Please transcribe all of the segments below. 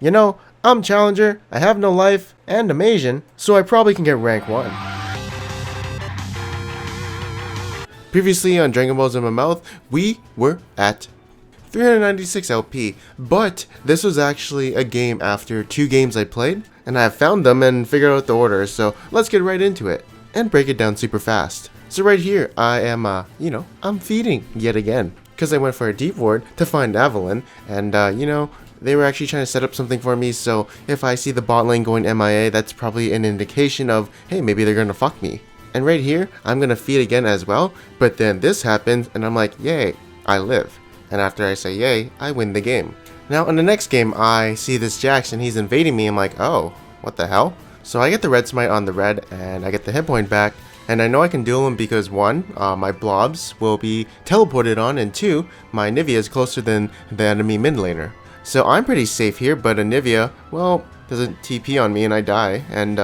You know, I'm Challenger, I have no life, and I'm Asian, so I probably can get rank 1. Previously on Dragon Balls in My Mouth, we were at 396 LP, but this was actually a game after 2 games I played, and I have found them and figured out the order, so let's get right into it, and break it down super fast. So right here, I am, I'm feeding yet again, because I went for a deep ward to find Avalon, and they were actually trying to set up something for me, so if I see the bot lane going MIA, that's probably an indication of, hey, maybe they're gonna fuck me. And right here, I'm gonna feed again as well, but then this happens, and I'm like, yay, I live. And after I say yay, I win the game. Now in the next game, I see this Jax, and he's invading me. I'm like, oh, what the hell? So I get the red smite on the red, and I get the hit point back, and I know I can duel him because 1, my blobs will be teleported on, and 2, my Nivea is closer than the enemy mid laner. So I'm pretty safe here, but Anivia, well, doesn't TP on me and I die, and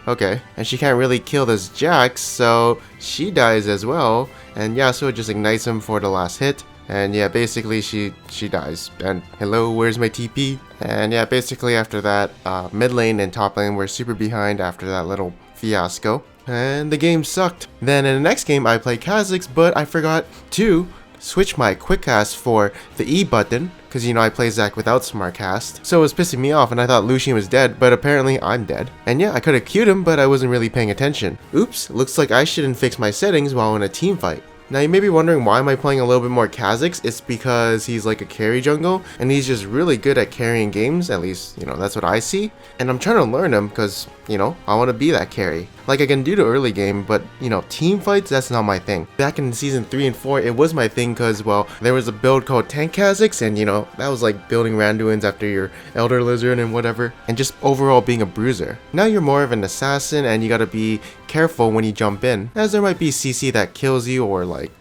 okay. And she can't really kill this Jax, so she dies as well, and Yasuo just ignites him for the last hit, and yeah, basically she dies, and hello, where's my TP? And yeah, basically after that, mid lane and top lane were super behind after that little fiasco, and the game sucked. Then in the next game, I played Kha'Zix, but I forgot to switch my quick cast for the E button, because I play Zac without smart cast, so it was pissing me off and I thought Lucian was dead, but apparently I'm dead. And yeah, I could have queued him, but I wasn't really paying attention. Oops, looks like I shouldn't fix my settings while in a team fight. Now you may be wondering why am I playing a little bit more Kha'Zix. It's because he's like a carry jungle, and he's just really good at carrying games, at least, that's what I see. And I'm trying to learn him because, I want to be that carry. Like I can do the early game, but, team fights, that's not my thing. Back in season 3 and 4, it was my thing because, well, there was a build called Tank Kha'Zix, and, that was like building Randuins after your Elder Lizard and whatever, and just overall being a bruiser. Now you're more of an assassin, and you gotta be careful when you jump in, as there might be CC that kills you, or like,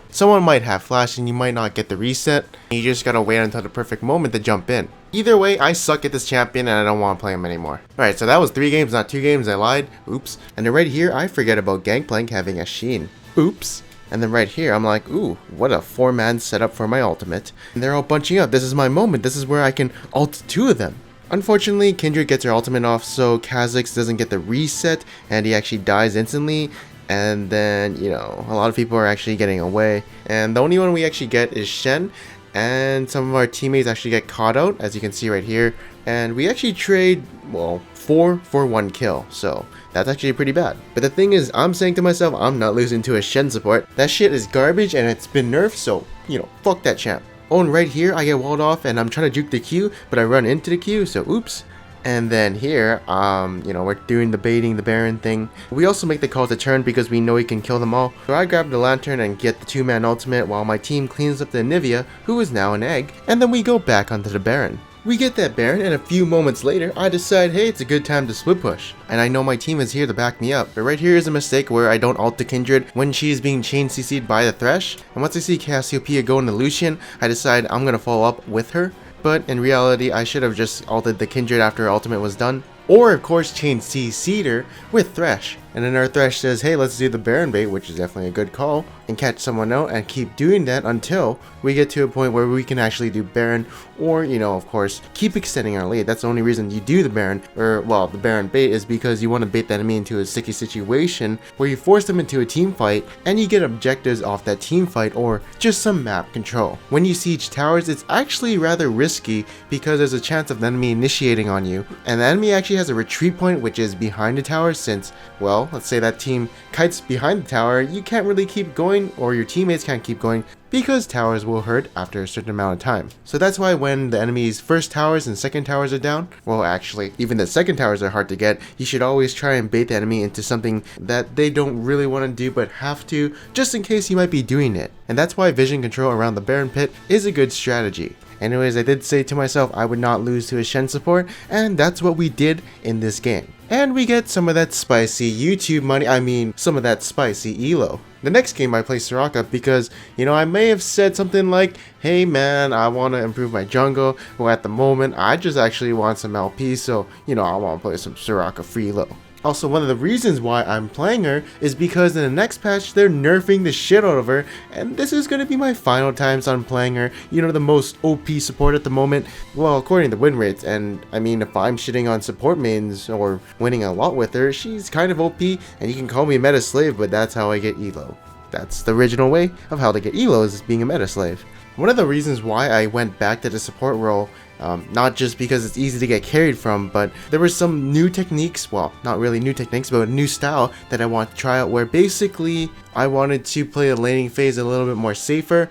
someone might have flash and you might not get the reset, and you just gotta wait until the perfect moment to jump in. Either way, I suck at this champion and I don't want to play him anymore. Alright, so that was 3 games, not 2 games, I lied. Oops. And then right here, I forget about Gangplank having a Sheen. Oops. And then right here, I'm like, ooh, what a 4-man setup for my ultimate. And they're all bunching up. This is my moment. This is where I can ult 2 of them. Unfortunately, Kindred gets her ultimate off, so Kha'Zix doesn't get the reset, and he actually dies instantly. And then, a lot of people are actually getting away. And the only one we actually get is Shen. And some of our teammates actually get caught out, as you can see right here. And we actually trade, well, 4 for 1 kill. So that's actually pretty bad. But the thing is, I'm saying to myself, I'm not losing to a Shen support. That shit is garbage and it's been nerfed, so, fuck that champ. Oh, and right here, I get walled off and I'm trying to juke the Q, but I run into the Q, so oops. And then here, we're doing the baiting the Baron thing. We also make the call to turn because we know he can kill them all. So I grab the lantern and get the 2-man ultimate while my team cleans up the Anivia, who is now an egg. And then we go back onto the Baron. We get that Baron, and a few moments later, I decide, hey, it's a good time to split push. And I know my team is here to back me up. But right here is a mistake where I don't ult the Kindred when she is being chain CC'd by the Thresh. And once I see Cassiopeia go into Lucian, I decide I'm gonna follow up with her. But in reality, I should have just ulted the Kindred after her ultimate was done. Or of course chain CC'd her with Thresh. And then our Thresh says, hey, let's do the Baron bait, which is definitely a good call, and catch someone out and keep doing that until we get to a point where we can actually do Baron, or, of course, keep extending our lead. That's the only reason you do the Baron, or, well, the Baron bait is because you want to bait the enemy into a sticky situation where you force them into a team fight and you get objectives off that team fight or just some map control. When you siege towers, it's actually rather risky because there's a chance of the enemy initiating on you, and the enemy actually has a retreat point which is behind the tower since, well, let's say that team kites behind the tower, you can't really keep going, or your teammates can't keep going because towers will hurt after a certain amount of time. So that's why when the enemy's first towers and second towers are down, well actually, even the second towers are hard to get, you should always try and bait the enemy into something that they don't really want to do but have to, just in case you might be doing it. And that's why vision control around the Baron pit is a good strategy. Anyways, I did say to myself I would not lose to a Shen support, and that's what we did in this game. And we get some of that spicy YouTube money, some of that spicy elo. The next game I play Soraka because, I may have said something like, hey man, I want to improve my jungle. Well, at the moment, I just actually want some LP, so, I want to play some Soraka free low. Also, one of the reasons why I'm playing her is because in the next patch, they're nerfing the shit out of her, and this is going to be my final times on playing her. You know, the most OP support at the moment, well, according to win rates, and I mean, if I'm shitting on support mains or winning a lot with her, she's kind of OP, and you can call me a meta slave, but that's how I get elo. That's the original way of how to get elo, is being a meta slave. One of the reasons why I went back to the support role, not just because it's easy to get carried from, but there were some new techniques, well, not really new techniques, but a new style that I want to try out, where basically I wanted to play the laning phase a little bit more safer.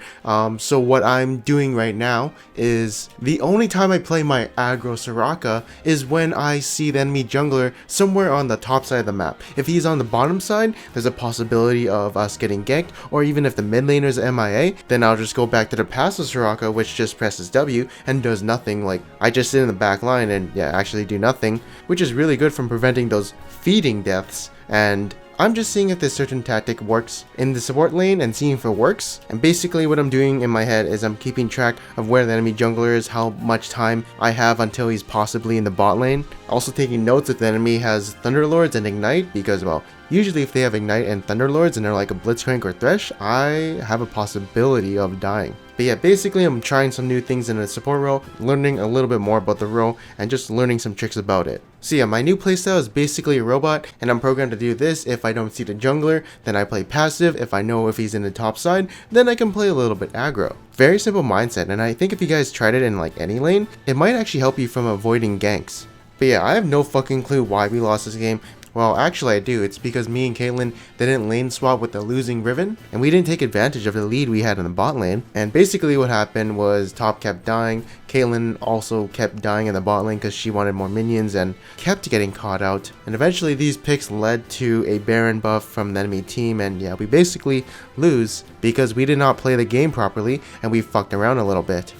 So what I'm doing right now is the only time I play my aggro Soraka is when I see the enemy jungler somewhere on the top side of the map. If he's on the bottom side, there's a possibility of us getting ganked, or even if the mid laner's MIA, then I'll just go back to the passive Soraka, which just presses W and does nothing. Like, I just sit in the back line and yeah, actually do nothing, which is really good from preventing those feeding deaths. And I'm just seeing if this certain tactic works in the support lane and seeing if it works. And basically what I'm doing in my head is I'm keeping track of where the enemy jungler is, how much time I have until he's possibly in the bot lane. Also taking notes if the enemy has Thunderlords and Ignite, because well, usually if they have Ignite and Thunderlords and they're like a Blitzcrank or Thresh, I have a possibility of dying. But yeah, basically I'm trying some new things in the support role, learning a little bit more about the role, and just learning some tricks about it. So yeah, my new playstyle is basically a robot, and I'm programmed to do this. If I don't see the jungler, then I play passive. If I know if he's in the top side, then I can play a little bit aggro. Very simple mindset, and I think if you guys tried it in like any lane, it might actually help you from avoiding ganks. But yeah, I have no fucking clue why we lost this game. Well, actually I do. It's because me and Caitlyn didn't lane swap with the losing Riven, and we didn't take advantage of the lead we had in the bot lane. And basically what happened was top kept dying, Caitlyn also kept dying in the bot lane because she wanted more minions and kept getting caught out. And eventually these picks led to a Baron buff from the enemy team, and yeah, we basically lose because we did not play the game properly and we fucked around a little bit.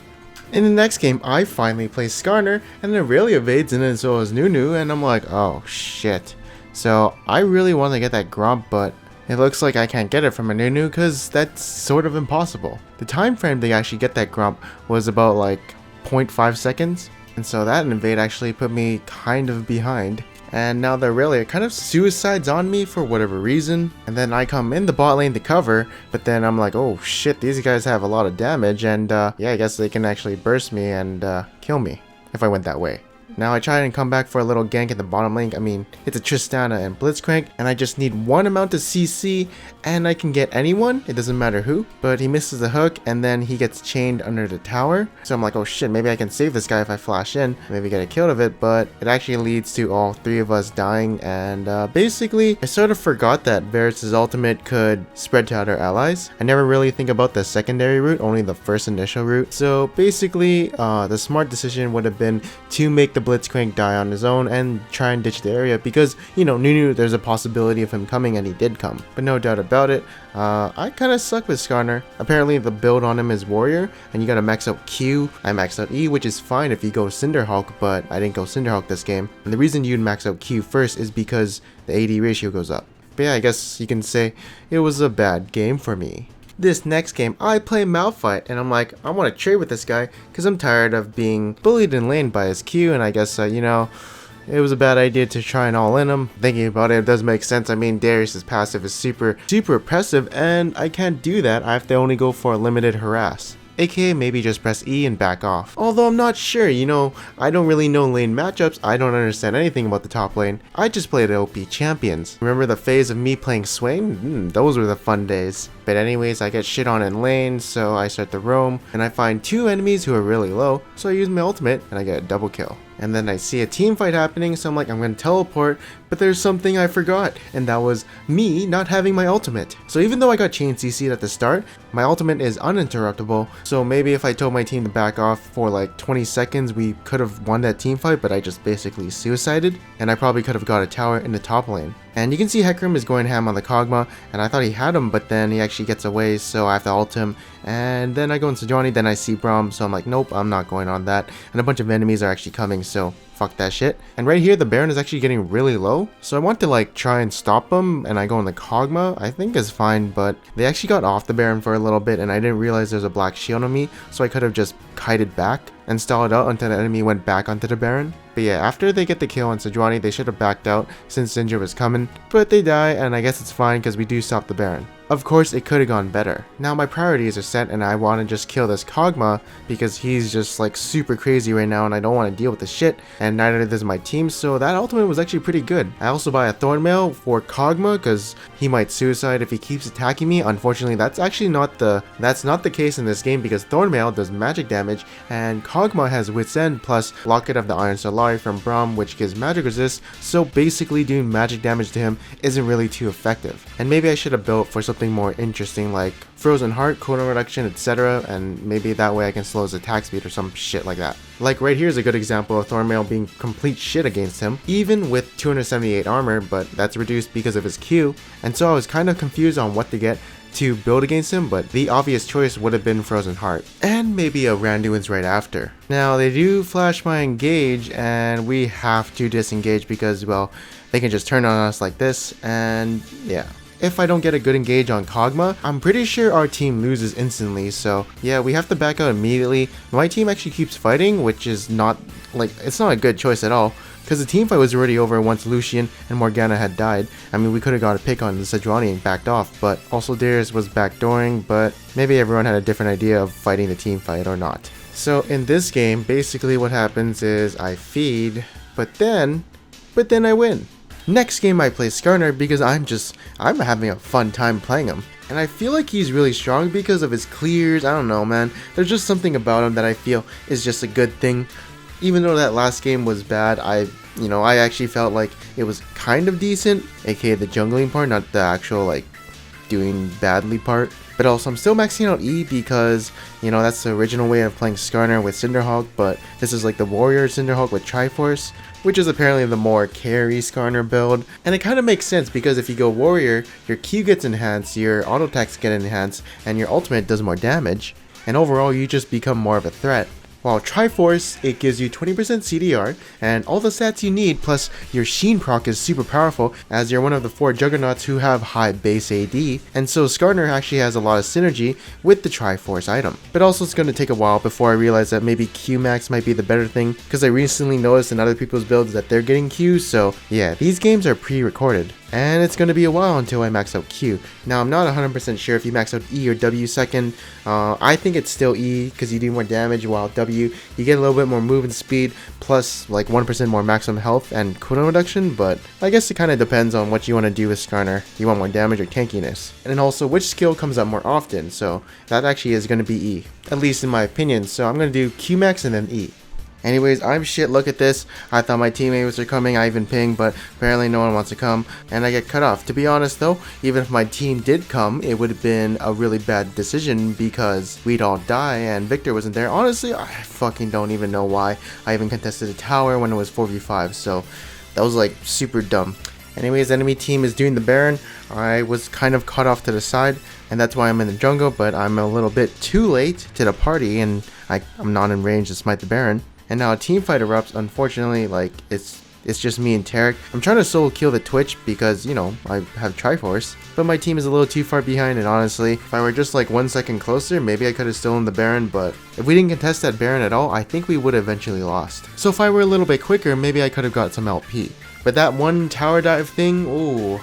In the next game, I finally play Skarner, and it really evades, and then so is Nunu, and I'm like, oh shit. So I really want to get that Gromp, but it looks like I can't get it from a Nunu because that's sort of impossible. The time frame to actually get that Gromp was about like 0.5 seconds, and so that invade actually put me kind of behind. And now they're really kind of suicides on me for whatever reason, and then I come in the bot lane to cover, but then I'm like, oh shit, these guys have a lot of damage, and yeah, I guess they can actually burst me and kill me if I went that way. Now I try and come back for a little gank in the bottom lane. I mean, it's a Tristana and Blitzcrank, and I just need one amount of CC, and I can get anyone, it doesn't matter who. But he misses the hook, and then he gets chained under the tower. So I'm like, oh shit, maybe I can save this guy if I flash in, maybe get a kill of it, but it actually leads to all three of us dying, and basically, I sort of forgot that Varus' ultimate could spread to other allies. I never really think about the secondary route, only the first initial route. So basically, the smart decision would have been to make the Blitzcrank die on his own and try and ditch the area, because, you know, Nunu, there's a possibility of him coming, and he did come. But no doubt about it, I kind of suck with Skarner. Apparently the build on him is Warrior, and you gotta max out Q. I maxed out E, which is fine if you go Cinderhulk, but I didn't go Cinderhulk this game. And the reason you'd max out Q first is because the AD ratio goes up. But yeah, I guess you can say it was a bad game for me. This next game, I play Malphite, and I'm like, I want to trade with this guy because I'm tired of being bullied in lane by his Q, and I guess, you know, it was a bad idea to try and all in him. Thinking about it, it does make sense. I mean, Darius' passive is super oppressive, and I can't do that. I have to only go for a limited harass. AKA maybe just press E and back off. Although I'm not sure, you know, I don't really know lane matchups, I don't understand anything about the top lane. I just play the OP champions. Remember the phase of me playing Swain? Those were the fun days. But anyways, I get shit on in lane, so I start to roam, and I find two enemies who are really low, so I use my ultimate, and I get a double kill. And then I see a team fight happening, so I'm like, I'm gonna teleport, but there's something I forgot, and that was me not having my ultimate. So even though I got chain CC'd at the start, my ultimate is uninterruptible, so maybe if I told my team to back off for like 20 seconds, we could have won that team fight, but I just basically suicided, and I probably could have got a tower in the top lane. And you can see Hecarim is going ham on the Kog'Maw, and I thought he had him, but then he actually gets away, so I have to ult him. And then I go into Sejuani, then I see Braum, so I'm like, nope, I'm not going on that. And a bunch of enemies are actually coming, so fuck that shit. And right here, the Baron is actually getting really low, so I want to like try and stop him, and I go on the Kog'Maw. I think is fine, but they actually got off the Baron for a little bit, and I didn't realize there's a black shield on me, so I could have just kited back and stalled out until the enemy went back onto the Baron. But But yeah, after they get the kill on Sejuani, they should have backed out since Ginger was coming, but they die, and I guess it's fine because we do stop the Baron. Of course, it could have gone better. Now my priorities are set and I want to just kill this Kog'Maw because he's just like super crazy right now and I don't want to deal with the shit, and neither does my team, so that ultimate was actually pretty good. I also buy a Thornmail for Kog'Maw because he might suicide if he keeps attacking me. Unfortunately, that's not the case in this game because Thornmail does magic damage and Kog'Maw has Wit's End plus Locket of the Iron Solari from Braum, which gives magic resist, so basically doing magic damage to him isn't really too effective. And maybe I should have built for something more interesting like Frozen Heart, cooldown reduction, etc., and maybe that way I can slow his attack speed or some shit like that. Like right here is a good example of Thornmail being complete shit against him, even with 278 armor, but that's reduced because of his Q, and so I was kind of confused on what to get to build against him, but the obvious choice would have been Frozen Heart, and maybe a Randuin's right after. Now they do flash my engage, and we have to disengage because, well, they can just turn on us like this, and yeah. If I don't get a good engage on Kog'Maw, I'm pretty sure our team loses instantly, so yeah, we have to back out immediately. My team actually keeps fighting, which is not, like, it's not a good choice at all, because the team fight was already over once Lucian and Morgana had died. I mean, we could have got a pick on the Sejuani and backed off, but also Darius was backdooring, but maybe everyone had a different idea of fighting the team fight or not. So in this game, basically what happens is I feed, but then I win. Next game I play Skarner because I'm having a fun time playing him. And I feel like he's really strong because of his clears. I don't know, man. There's just something about him that I feel is just a good thing. Even though that last game was bad, I actually felt like it was kind of decent, aka the jungling part, not the actual like doing badly part. But also I'm still maxing out E because, that's the original way of playing Skarner with Cinderhulk, but this is like the warrior Cinderhulk with Triforce, which is apparently the more carry Skarner build. And it kind of makes sense because if you go warrior, your Q gets enhanced, your auto attacks get enhanced, and your ultimate does more damage, and overall you just become more of a threat. While Triforce, it gives you 20% CDR and all the stats you need, plus your Sheen proc is super powerful as you're one of the 4 Juggernauts who have high base AD, and so Skarner actually has a lot of synergy with the Triforce item. But also it's going to take a while before I realize that maybe Q-Max might be the better thing, because I recently noticed in other people's builds that they're getting Q, so yeah, these games are pre-recorded. And it's going to be a while until I max out Q. Now, I'm not 100% sure if you max out E or W second. I think it's still E because you do more damage, while W, you get a little bit more movement speed, plus like 1% more maximum health and cooldown reduction, but I guess it kind of depends on what you want to do with Skarner. You want more damage or tankiness. And also which skill comes up more often, so that actually is going to be E. At least in my opinion, so I'm going to do Q max and then E. Anyways, I'm shit, look at this. I thought my teammates were coming, I even pinged, but apparently no one wants to come, and I get cut off. To be honest though, even if my team did come, it would have been a really bad decision because we'd all die and Victor wasn't there. Honestly, I fucking don't even know why I even contested a tower when it was 4v5, so that was like super dumb. Anyways, enemy team is doing the Baron. I was kind of cut off to the side, and that's why I'm in the jungle, but I'm a little bit too late to the party, and I'm not in range to smite the Baron. And now a team fight erupts. Unfortunately, like, it's just me and Tarek. I'm trying to solo kill the Twitch because, I have Triforce. But my team is a little too far behind, and honestly, if I were just like 1 second closer, maybe I could have stolen the Baron, but if we didn't contest that Baron at all, I think we would have eventually lost. So if I were a little bit quicker, maybe I could have got some LP. But that one tower dive thing, ooh,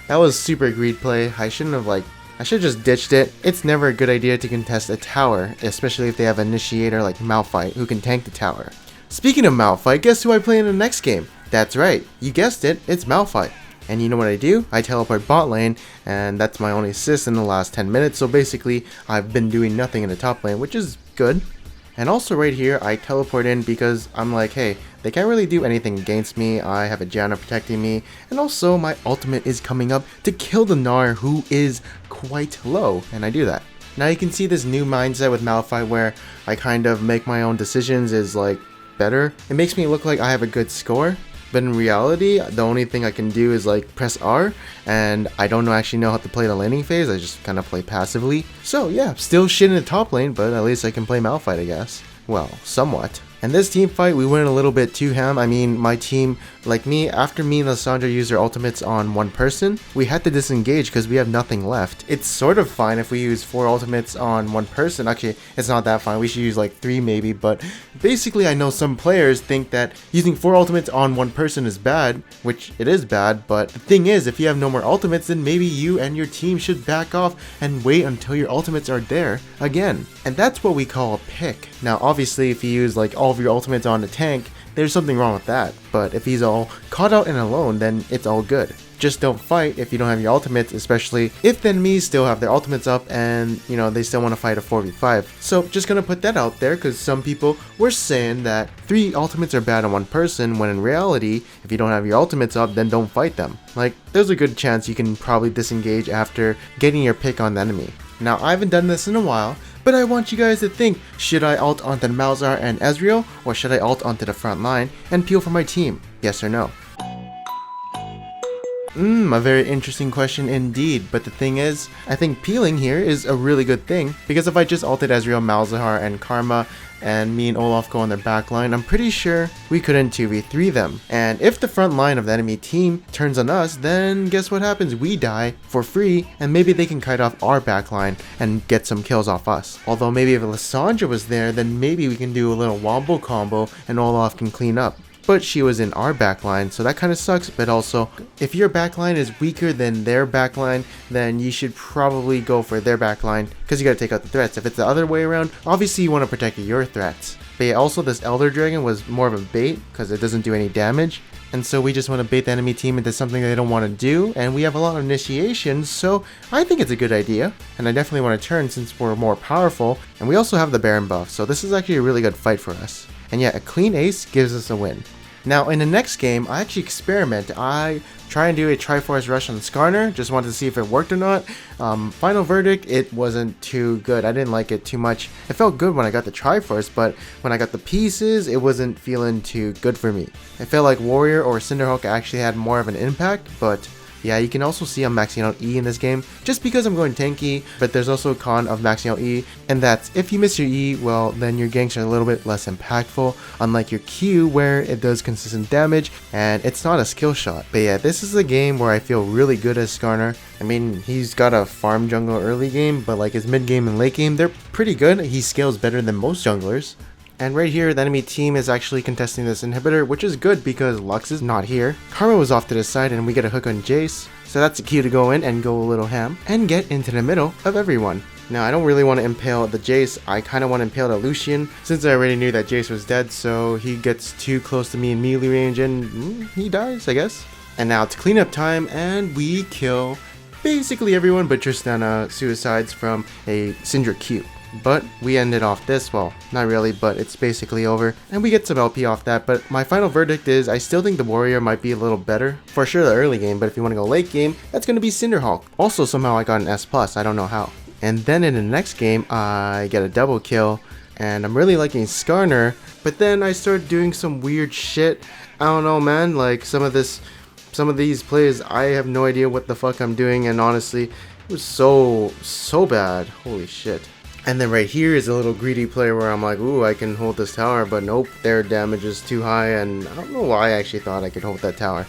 that was super greed play. I should have just ditched it. It's never a good idea to contest a tower, especially if they have an initiator like Malphite who can tank the tower. Speaking of Malphite, guess who I play in the next game? That's right, you guessed it, it's Malphite. And you know what I do? I teleport bot lane, and that's my only assist in the last 10 minutes, so basically I've been doing nothing in the top lane, which is good. And also right here, I teleport in because I'm like, hey, they can't really do anything against me, I have a Janna protecting me, and also my ultimate is coming up to kill the Gnar, who is quite low, and I do that. Now you can see this new mindset with Malphite where I kind of make my own decisions is like better. It makes me look like I have a good score, but in reality, the only thing I can do is like press R, and I don't actually know how to play the laning phase, I just kind of play passively. So yeah, still shit in the top lane, but at least I can play Malphite, I guess. Well, somewhat. And this team fight, we went a little bit too ham. I mean, my team, like me, after me and Lissandra used their ultimates on one person, we had to disengage because we have nothing left. It's sort of fine if we use 4 ultimates on one person. Actually, it's not that fine. We should use like 3 maybe, but basically I know some players think that using 4 ultimates on one person is bad, which it is bad, but the thing is, if you have no more ultimates, then maybe you and your team should back off and wait until your ultimates are there again. And that's what we call a pick. Now, obviously, if you use like all of your ultimates on a tank, there's something wrong with that. But if he's all caught out and alone, then it's all good. Just don't fight if you don't have your ultimates, especially if the enemies still have their ultimates up and, you know, they still want to fight a 4v5. So just gonna put that out there because some people were saying that 3 ultimates are bad on one person, when in reality, if you don't have your ultimates up, then don't fight them. Like, there's a good chance you can probably disengage after getting your pick on the enemy. Now, I haven't done this in a while, but I want you guys to think, should I ult onto Malzahar and Ezreal, or should I ult onto the front line and peel for my team? Yes or no? A very interesting question indeed, but the thing is, I think peeling here is a really good thing, because if I just ulted Ezreal, Malzahar, and Karma, and me and Olaf go on their backline, I'm pretty sure we couldn't 2v3 them. And if the front line of the enemy team turns on us, then guess what happens? We die for free, and maybe they can kite off our backline and get some kills off us. Although maybe if Lissandra was there, then maybe we can do a little wombo combo and Olaf can clean up. But she was in our backline, so that kind of sucks. But also, if your backline is weaker than their backline, then you should probably go for their backline, because you gotta take out the threats. If it's the other way around, obviously you want to protect your threats. But yeah, also this Elder Dragon was more of a bait, because it doesn't do any damage. And so we just want to bait the enemy team into something they don't want to do, and we have a lot of initiations, so I think it's a good idea. And I definitely want to turn since we're more powerful, and we also have the Baron buff, so this is actually a really good fight for us. And yeah, a clean ace gives us a win. Now, in the next game, I actually experiment. I try and do a Triforce rush on Skarner, just wanted to see if it worked or not. Final verdict, it wasn't too good. I didn't like it too much. It felt good when I got the Triforce, but when I got the pieces, it wasn't feeling too good for me. I felt like Warrior or Cinderhulk actually had more of an impact, but yeah, you can also see I'm maxing out E in this game, just because I'm going tanky, but there's also a con of maxing out E, and that's if you miss your E, well, then your ganks are a little bit less impactful, unlike your Q, where it does consistent damage, and it's not a skill shot. But yeah, this is a game where I feel really good as Skarner. I mean, he's got a farm jungle early game, but like his mid game and late game, they're pretty good. He scales better than most junglers. And right here, the enemy team is actually contesting this inhibitor, which is good because Lux is not here. Karma was off to the side and we get a hook on Jace, so that's a cue to go in and go a little ham and get into the middle of everyone. Now, I don't really want to impale the Jace, I kind of want to impale the Lucian, since I already knew that Jace was dead, so he gets too close to me in melee range and he dies, I guess. And now it's cleanup time, and we kill basically everyone but Tristana suicides from a Syndra Q. But we ended off this, well, not really, but it's basically over, and we get some LP off that. But my final verdict is I still think the Warrior might be a little better, for sure the early game, but if you want to go late game, that's going to be Cinderhulk. Also, somehow I got an S+, I don't know how. And then in the next game, I get a double kill, and I'm really liking Skarner, but then I started doing some weird shit. I don't know, man, like some of these plays, I have no idea what the fuck I'm doing, and honestly, it was so bad, holy shit. And then right here is a little greedy player where I'm like, ooh, I can hold this tower, but nope, their damage is too high, and I don't know why I actually thought I could hold that tower.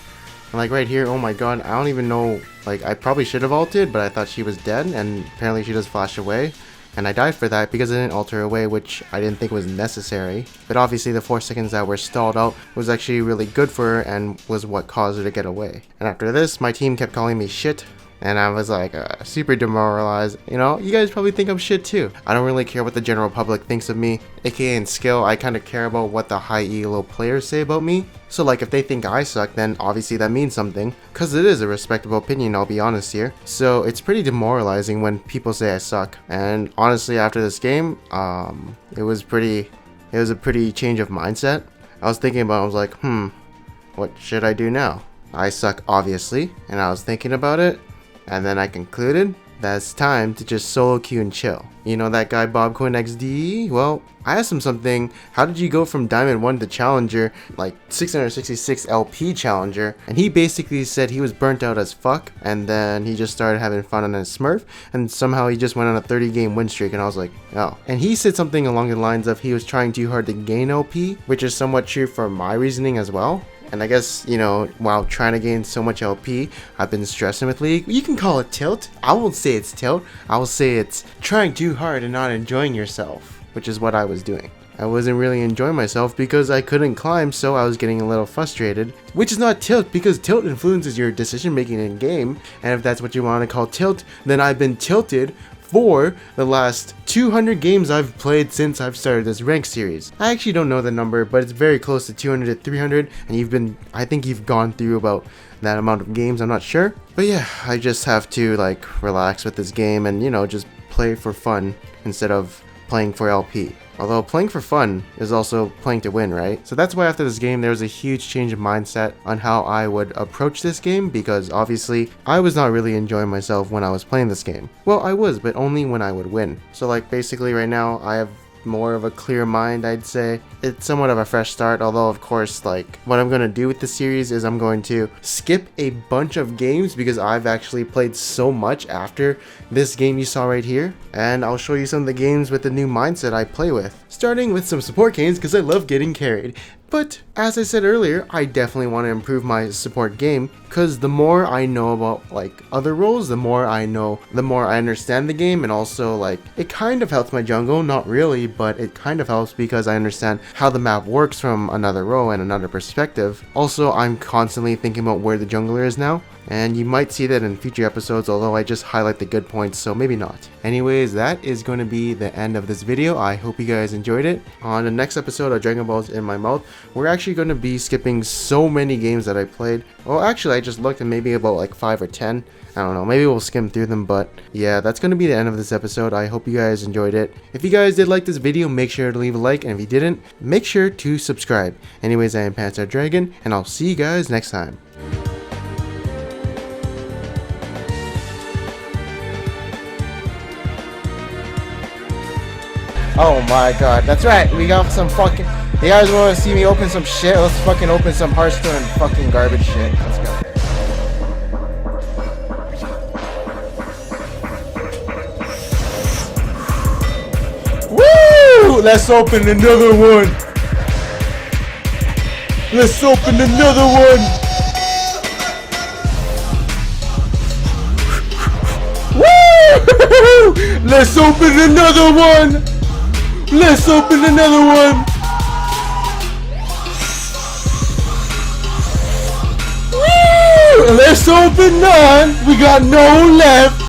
And like right here, oh my god, I don't even know, like I probably should have ulted, but I thought she was dead, and apparently she does flash away. And I died for that because I didn't ult her away, which I didn't think was necessary. But obviously the 4 seconds that were stalled out was actually really good for her and was what caused her to get away. And after this, my team kept calling me shit. And I was like super demoralized. You know, you guys probably think I'm shit too. I don't really care what the general public thinks of me. AKA in skill, I kind of care about what the high elo players say about me. So like if they think I suck, then obviously that means something. Cause it is a respectable opinion, I'll be honest here. So it's pretty demoralizing when people say I suck. And honestly after this game, it was a pretty change of mindset. I was thinking about it, I was like, what should I do now? I suck obviously, and I was thinking about it. And then I concluded that's time to just solo queue and chill. You know that guy BobCoinXD? Well, I asked him something. How did you go from Diamond 1 to Challenger, like 666 LP Challenger? And he basically said he was burnt out as fuck, and then he just started having fun on his Smurf, and somehow he just went on a 30-game win streak, and I was like, oh. And he said something along the lines of he was trying too hard to gain LP, which is somewhat true for my reasoning as well. And I guess, you know, while trying to gain so much LP, I've been stressing with League. You can call it tilt. I won't say it's tilt. I will say it's trying too hard and not enjoying yourself, which is what I was doing. I wasn't really enjoying myself because I couldn't climb, so I was getting a little frustrated. Which is not tilt, because tilt influences your decision making in game, and if that's what you want to call tilt, then I've been tilted for the last 200 games I've played since I've started this rank series. I actually don't know the number, but it's very close to 200 to 300, and I think you've gone through about that amount of games, I'm not sure. But yeah, I just have to like relax with this game and, you know, just play for fun instead of playing for LP. Although playing for fun is also playing to win, right? So that's why after this game there was a huge change of mindset on how I would approach this game, because obviously I was not really enjoying myself when I was playing this game. Well, I was, but only when I would win. So like basically right now I have more of a clear mind, I'd say. It's somewhat of a fresh start, although of course like what I'm going to do with the series is I'm going to skip a bunch of games because I've actually played so much after this game you saw right here, and I'll show you some of the games with the new mindset I play with, starting with some support games because I love getting carried. But as I said earlier, I definitely want to improve my support game, because the more I know about like other roles, the more I know, the more I understand the game, and also like it kind of helps my jungle, not really, but it kind of helps because I understand how the map works from another role and another perspective. Also, I'm constantly thinking about where the jungler is now, and you might see that in future episodes, although I just highlight the good points, so maybe not. Anyways, that is going to be the end of this video. I hope you guys enjoyed it. On the next episode of Dragon Balls in My Mouth, we're actually going to be skipping so many games that I played. Well, actually, I just looked at maybe about like 5 or 10. I don't know, maybe we'll skim through them, but yeah, that's going to be the end of this episode. I hope you guys enjoyed it. If you guys did like this video, make sure to leave a like, and if you didn't, make sure to subscribe. Anyways, I am Panzer Dragon, and I'll see you guys next time. Oh my god, that's right, we got some fucking... You guys want to see me open some shit? Let's fucking open some Hearthstone and fucking garbage shit. Let's go. Woo! Let's open another one. Let's open another one. Woo! Let's open another one. Let's open another one. Woo! Let's open none. We got no left.